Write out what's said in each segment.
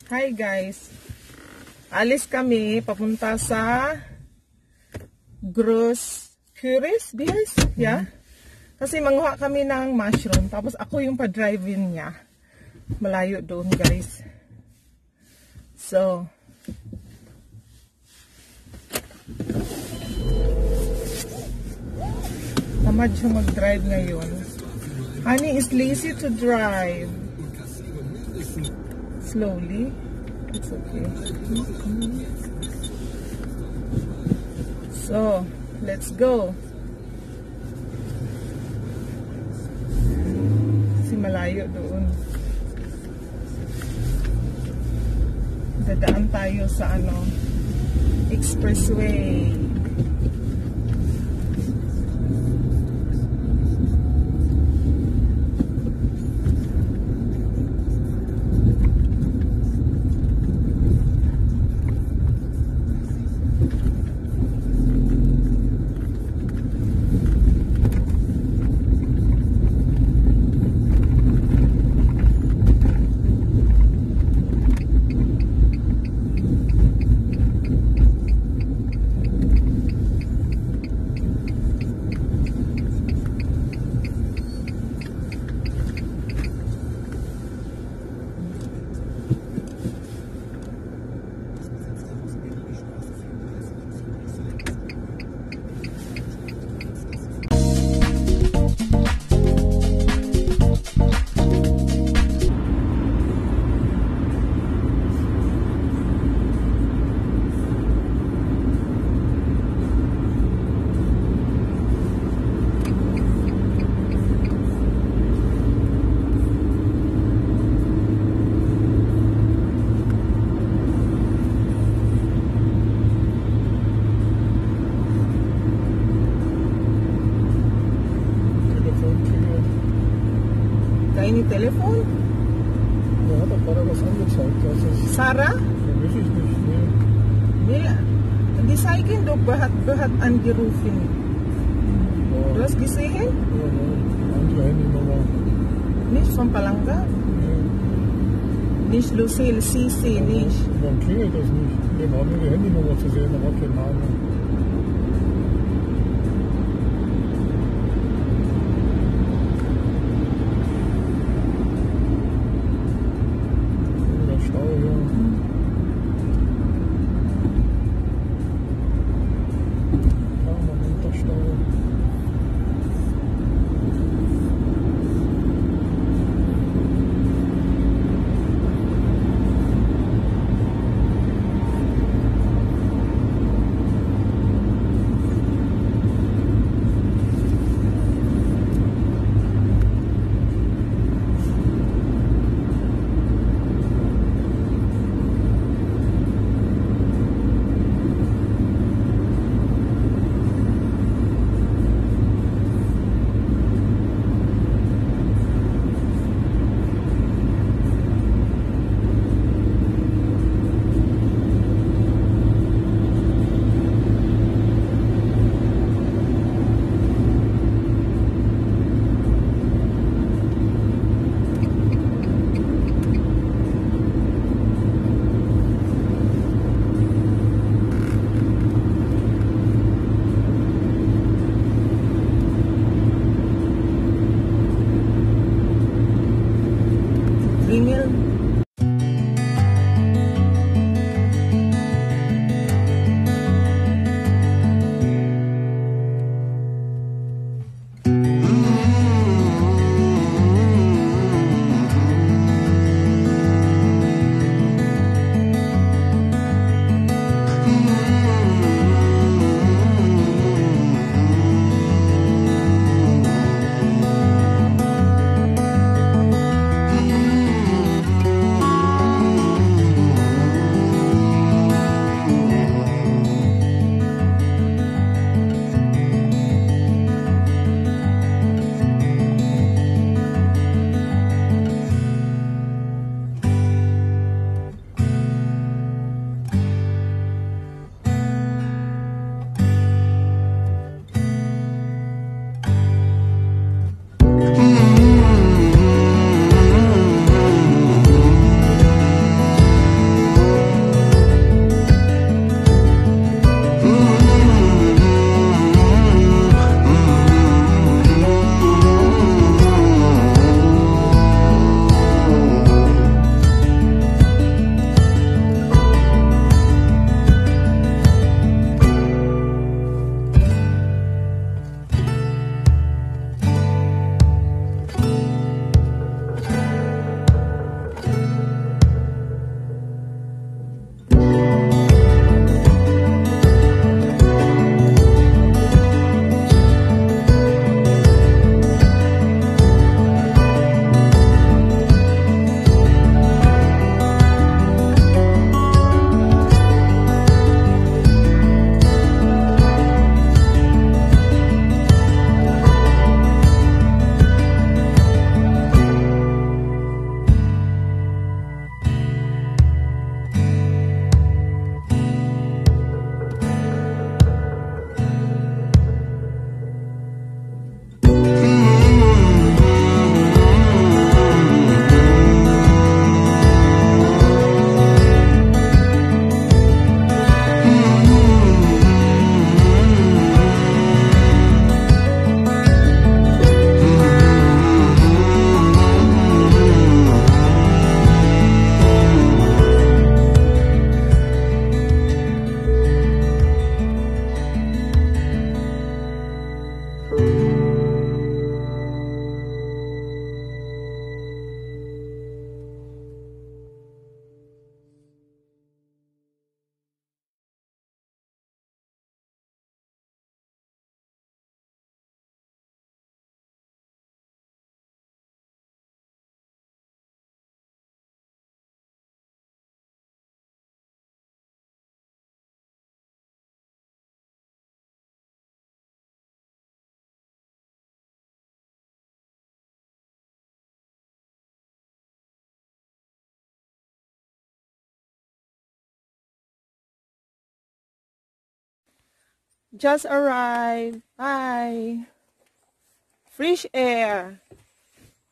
Hi guys, alis kami papunta sa Gross Curious Beers, yeah? Kasi manguha kami ng mushroom, tapos ako yung pa-drive-in niya. Malayo doon guys. So, tamad siya mag-drive ngayon. Honey is lazy to drive. Slowly. It's okay. So, let's go. Kasi malayo doon. Dadaan tayo sa expressway. Ini Telefon? Ja, hat doch gerade was angezeigt. Das ist Sarah? Ja, weiß ich nicht. Nee. Nee, die zeigen doch behat angerufen. Ja. Du hast gesehen? Ja, andere Handynummer. Nicht von Palanga? Nee. Nicht Lucille, Sisi, nicht. Warum klingelt das nicht? Wir haben nur die Handynummer zu sehen, aber kein Name. Just arrived. Hi. Fresh air.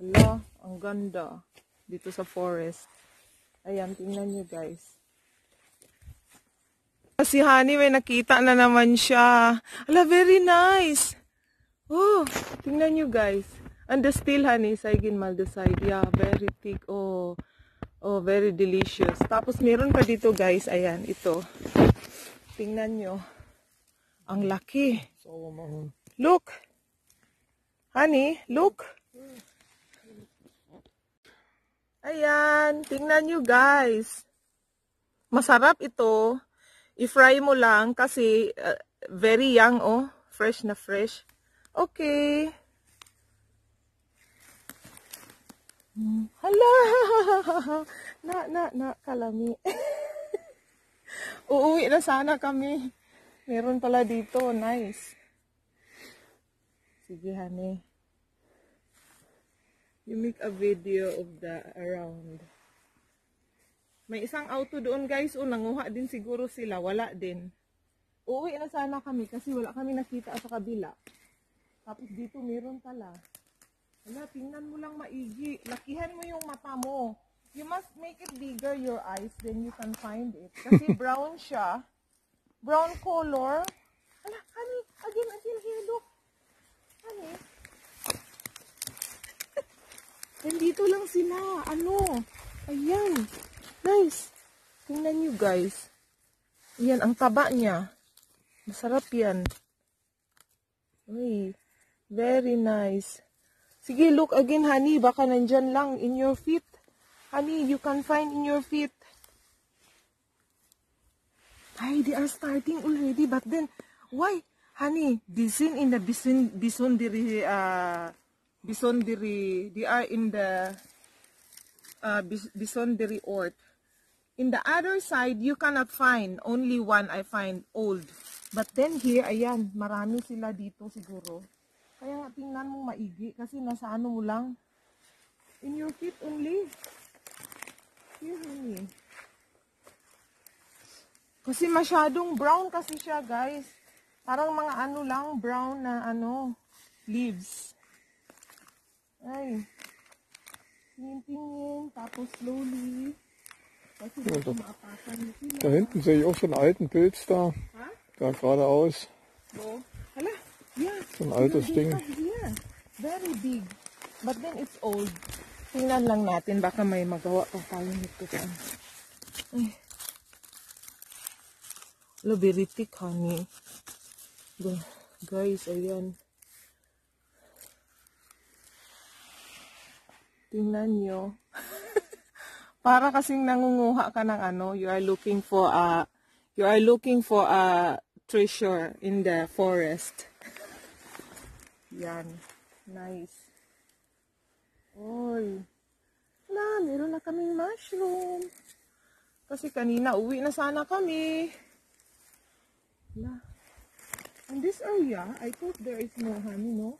Hala, ang ganda. Dito sa forest. Ayan, tingnan nyo guys. Si Honey, may nakita na naman siya. Hala, very nice. Oh, tingnan nyo guys. And the still honey, Saigin Malduside. Yeah, very thick. Oh, very delicious. Tapos meron pa dito guys. Ayan, ito. Tingnan nyo. Ang laki. Look. Honey, look. Ayan, tingnan nyo guys. Masarap ito. I-fry mo lang kasi very young, oh. Fresh na fresh. Okay. Hala! Kalami. Uuwi na sana kami. Meron pala dito. Nice. Sige, honey. You make a video of the around. May isang auto doon guys. O, nanguha din siguro sila. Wala din. Uuwi na sana kami kasi wala kami nakita sa kabila. Tapos dito meron pala. Wala, tingnan mo lang maigi. Lakihan mo yung mata mo. You must make it bigger your eyes, then you can find it. Kasi brown siya. Brown color. Hala, honey, again, here, look. Honey. Nandito lang sila. Ano? Ayan. Nice. Tingnan nyo guys. Ayan, ang taba niya. Masarap yan. Uy, very nice. Sige, look again, honey. Baka nandyan lang in your feet. Honey, you can find in your feet. Ay, they are starting already. But then, why? Honey, this in the Bisondiri, they are in the Bisondiri Ort. In the other side, you cannot find. Only one I find old. But then here, ayan, marami sila dito siguro. Kaya tingnan mo maigi kasi nasa ano mo lang. In your feet only. Here, honey. Kasi masyadong brown kasi siya, guys. Parang mga ano lang, brown na ano, leaves. Ay. Tingin-tingin, tapos slowly. Kasi maapakan mo sila. Da hinten sehe ich auch so einen alten Pilz da. Ha? Da geradeaus. Wo? Hala, yeah. So ein altes Ding. Yeah. Very big. But then it's old. Tingnan lang natin, baka may magawa pa tayo nito dyan. Ay. Hala, very thick, honey. Guys, ayan. Tingnan nyo. Para kasing nangunguha ka ng ano, you are looking for a treasure in the forest. Yan. Nice. Oy. Meron na kaming mushroom. Kasi kanina uwi na sana kami. In this area, I thought there is no honey, no?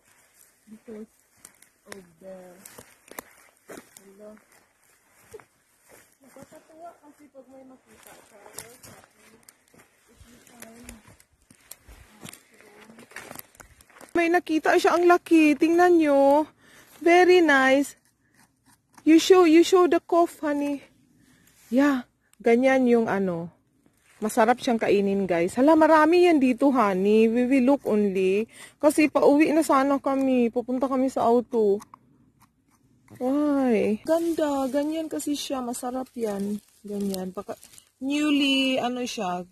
Because of the... Nakakatuwa kasi pag may makita ka, may nakita siya, ang laki. Tingnan nyo. Very nice. You show the cough, honey. Yeah. Ganyan yung ano. Masarap siyang kainin, guys. Hala, marami yan dito, honey. We will look only. Kasi pauwi na sana kami. Pupunta kami sa auto. Why? Ganda. Ganyan kasi siya. Masarap yan. Ganyan. Newly, ano siya.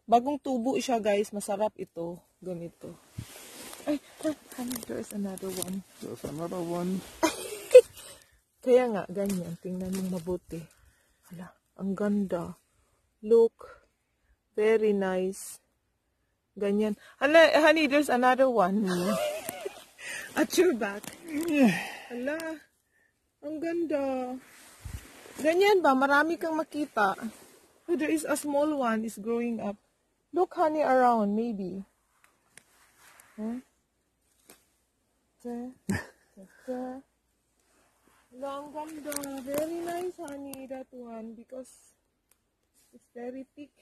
Bagong tubo siya, guys. Masarap ito. Ganito. Ay, honey, there's another one. There's another one. Kaya nga, ganyan. Tingnan mong mabuti. Hala, ang ganda. Look. Very nice. Ganyan. Hala, honey, there's another one. At your back. Hala, ang ganda. Ganyan ba? Marami kang makita. Oh, there is a small one is growing up. Look, honey, around, maybe. Huh? Ang ganda. Very nice, honey, that one. Because it's very thick.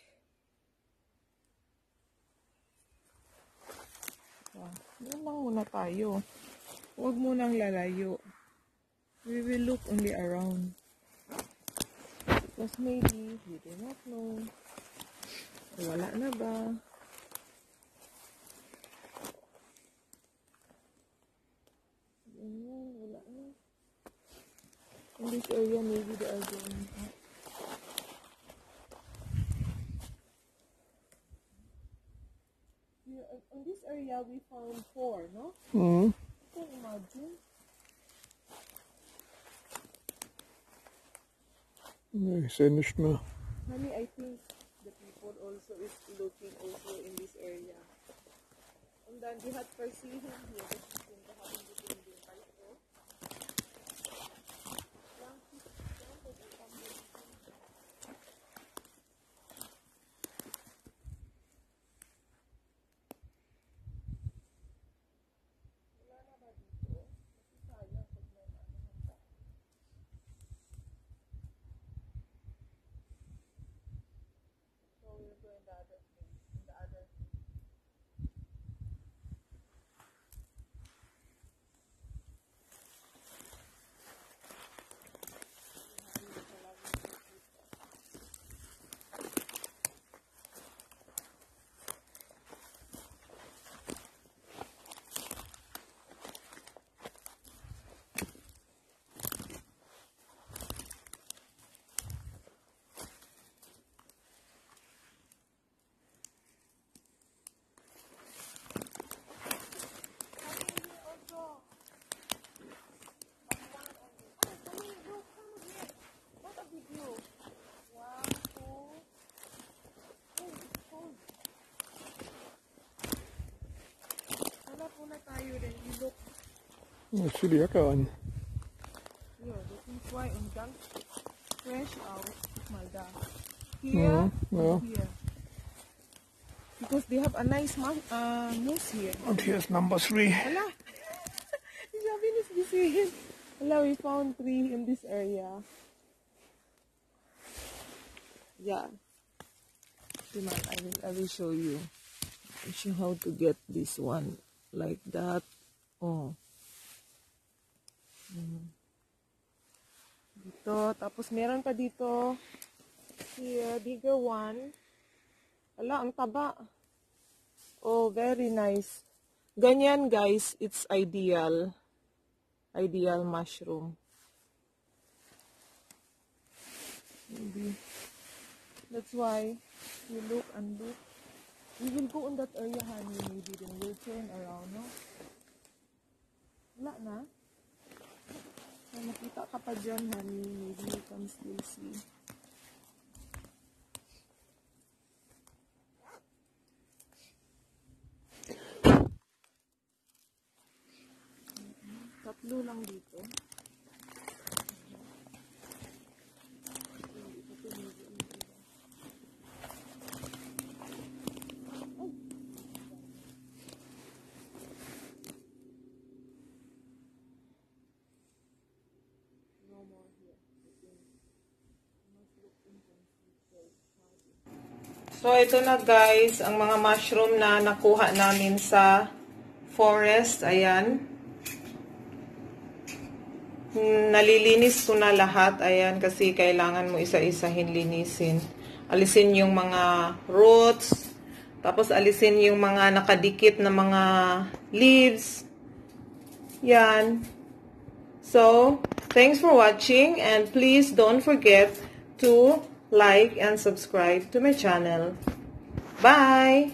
Doon lang muna tayo. Huwag munang lalayo. We will look only around. Because maybe we do not know. Wala na ba? Ganyan, wala na. In this area, maybe they are going up. Here, in this area, we found 4, no? Mhm. I can imagine. Nee, ich sehe nicht mehr. Honey, I think the people also is looking also in this area. Und dann, die hat versichert hier, dass die Kinder haben gefunden, weißt du? So we'll go in the other place, in the other. Ich ziehe die Jacke an. Yeah, das sind zwei und ganz fresh out. Guck mal da. Here ja. and here. Because they have a nice moose here. Und hier ist Number 3. Hala! Ich habe ihn nicht gesehen. Hala, we found 3 in this area. Yeah. Come on, I will show you. I'll show how to get this one. Like that. Oh. Dito. Tapos meron pa dito. Here, bigger one. Ala, ang taba. Oh, very nice. Ganyan, guys, it's ideal. Ideal mushroom. Maybe. That's why we look and look. We will go in that area, honey, maybe. Then we'll turn around, no? Wala na. Kung makita ka pa dyan, honey, maybe you can still see. Tatlo lang dito. So, ito na guys, ang mga mushroom na nakuha namin sa forest. Ayan. Nalilinis ko na lahat. Ayan, kasi kailangan mo isa-isahin linisin. Alisin yung mga roots. Tapos, alisin yung mga nakadikit na mga leaves. Yan. So, thanks for watching. And please don't forget to like and subscribe to my channel. Bye!